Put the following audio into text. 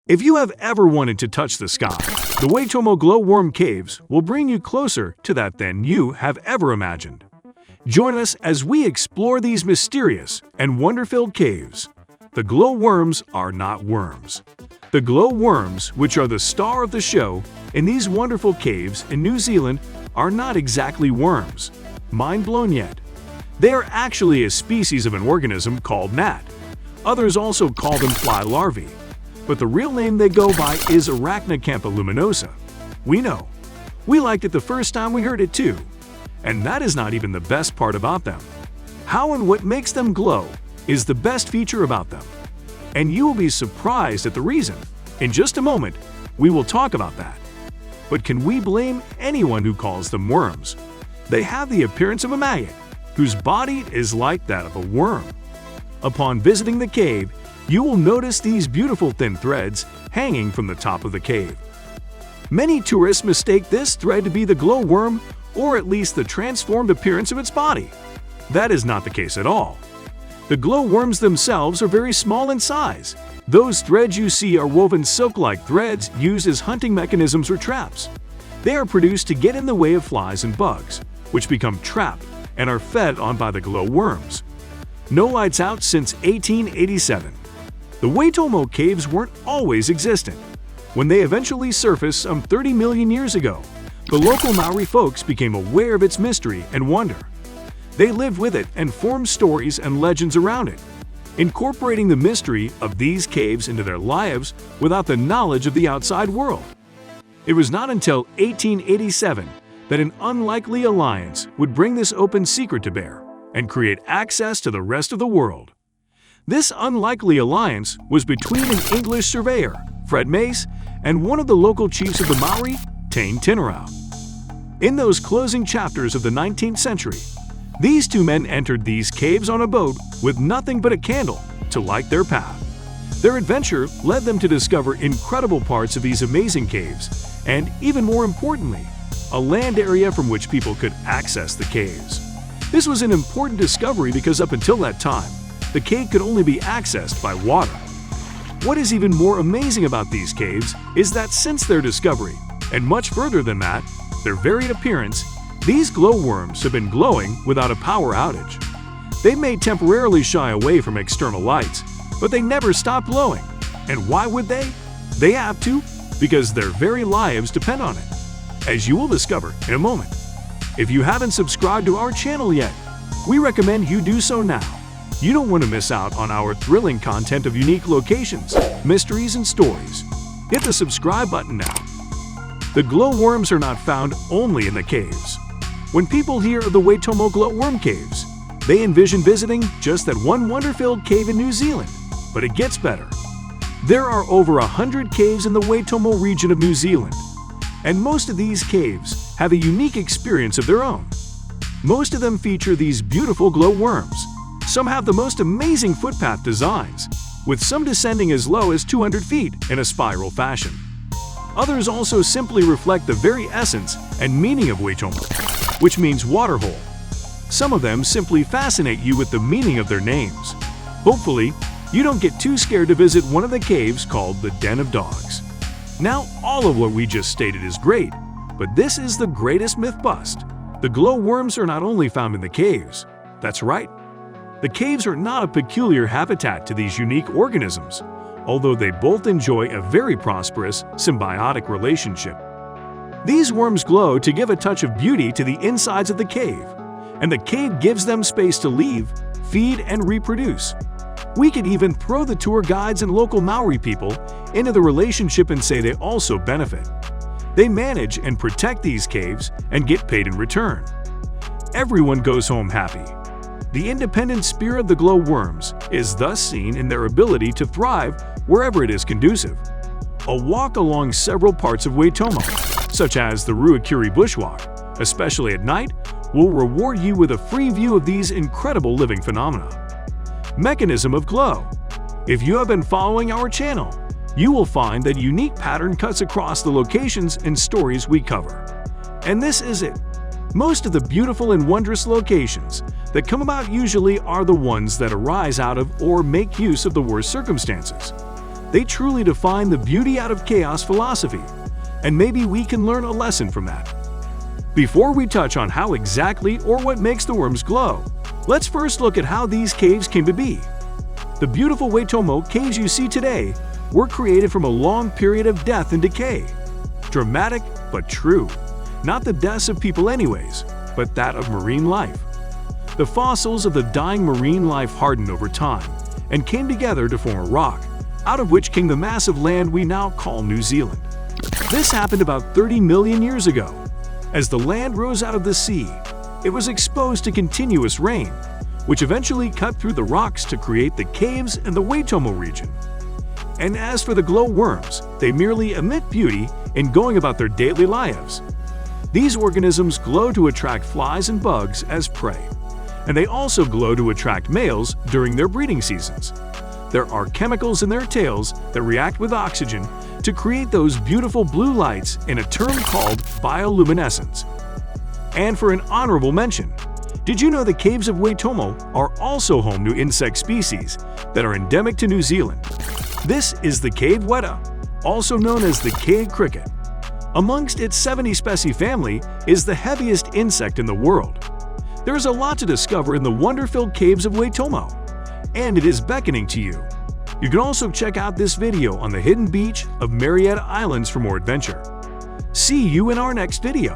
If you have ever wanted to touch the sky, the Waitomo glowworm caves will bring you closer to that than you have ever imagined. Join us as we explore these mysterious and wonder-filled caves. The glowworms are not worms. The glowworms, which are the star of the show in these wonderful caves in New Zealand, are not exactly worms. Mind blown yet? They are actually a species of an organism called gnat. Others also call them fly larvae. But the real name they go by is Arachnocampa luminosa. We know. We liked it the first time we heard it too. And that is not even the best part about them. How and what makes them glow is the best feature about them. And you will be surprised at the reason. In just a moment, we will talk about that. But can we blame anyone who calls them worms? They have the appearance of a maggot, whose body is like that of a worm. Upon visiting the cave, you will notice these beautiful thin threads hanging from the top of the cave. Many tourists mistake this thread to be the glowworm or at least the transformed appearance of its body. That is not the case at all. The glowworms themselves are very small in size. Those threads you see are woven silk-like threads used as hunting mechanisms or traps. They are produced to get in the way of flies and bugs, which become trapped and are fed on by the glowworms. No lights out since 1887. The Waitomo caves weren't always existent. When they eventually surfaced some 30 million years ago, the local Maori folks became aware of its mystery and wonder. They lived with it and formed stories and legends around it, incorporating the mystery of these caves into their lives without the knowledge of the outside world. It was not until 1887 that an unlikely alliance would bring this open secret to bear and create access to the rest of the world. This unlikely alliance was between an English surveyor, Fred Mace, and one of the local chiefs of the Maori, Tain Tinarau. In those closing chapters of the 19th century, these two men entered these caves on a boat with nothing but a candle to light their path. Their adventure led them to discover incredible parts of these amazing caves and, even more importantly, a land area from which people could access the caves. This was an important discovery because up until that time, the cave could only be accessed by water. What is even more amazing about these caves is that since their discovery, and much further than that, their varied appearance, these glowworms have been glowing without a power outage. They may temporarily shy away from external lights, but they never stop glowing. And why would they? They have to, because their very lives depend on it, as you will discover in a moment. If you haven't subscribed to our channel yet, we recommend you do so now. You don't want to miss out on our thrilling content of unique locations, mysteries, and stories. Hit the subscribe button now. The glowworms are not found only in the caves. When people hear of the Waitomo glowworm caves, they envision visiting just that one wonder-filled cave in New Zealand. But it gets better. There are over 100 caves in the Waitomo region of New Zealand, and most of these caves have a unique experience of their own. Most of them feature these beautiful glowworms. Some have the most amazing footpath designs, with some descending as low as 200 feet in a spiral fashion. Others also simply reflect the very essence and meaning of Waitomo, which means waterhole. Some of them simply fascinate you with the meaning of their names. Hopefully, you don't get too scared to visit one of the caves called the Den of Dogs. Now, all of what we just stated is great, but this is the greatest myth bust. The glowworms are not only found in the caves. That's right. The caves are not a peculiar habitat to these unique organisms, although they both enjoy a very prosperous, symbiotic relationship. These worms glow to give a touch of beauty to the insides of the cave, and the cave gives them space to leave, feed, and reproduce. We could even throw the tour guides and local Maori people into the relationship and say they also benefit. They manage and protect these caves and get paid in return. Everyone goes home happy. The independent spirit of the glowworms is thus seen in their ability to thrive wherever it is conducive. A walk along several parts of Waitomo, such as the Ruakuri Bushwalk, especially at night, will reward you with a free view of these incredible living phenomena. Mechanism of glow. If you have been following our channel, you will find that unique pattern cuts across the locations and stories we cover. And this is it. Most of the beautiful and wondrous locations that come about usually are the ones that arise out of or make use of the worst circumstances. They truly define the beauty out of chaos philosophy, and maybe we can learn a lesson from that. Before we touch on how exactly or what makes the worms glow, let's first look at how these caves came to be. The beautiful Waitomo caves you see today were created from a long period of death and decay. Dramatic, but true. Not the deaths of people anyways, but that of marine life. The fossils of the dying marine life hardened over time and came together to form a rock, out of which came the massive land we now call New Zealand. This happened about 30 million years ago. As the land rose out of the sea, it was exposed to continuous rain, which eventually cut through the rocks to create the caves in the Waitomo region. And as for the glowworms, they merely emit beauty in going about their daily lives. These organisms glow to attract flies and bugs as prey, and they also glow to attract males during their breeding seasons. There are chemicals in their tails that react with oxygen to create those beautiful blue lights in a term called bioluminescence. And for an honorable mention, did you know the caves of Waitomo are also home to insect species that are endemic to New Zealand? This is the cave weta, also known as the cave cricket. Amongst its 70 specie family is the heaviest insect in the world. There is a lot to discover in the wonder-filled caves of Waitomo, and it is beckoning to you. You can also check out this video on the hidden beach of MARIETTA Islands for more adventure. See you in our next video.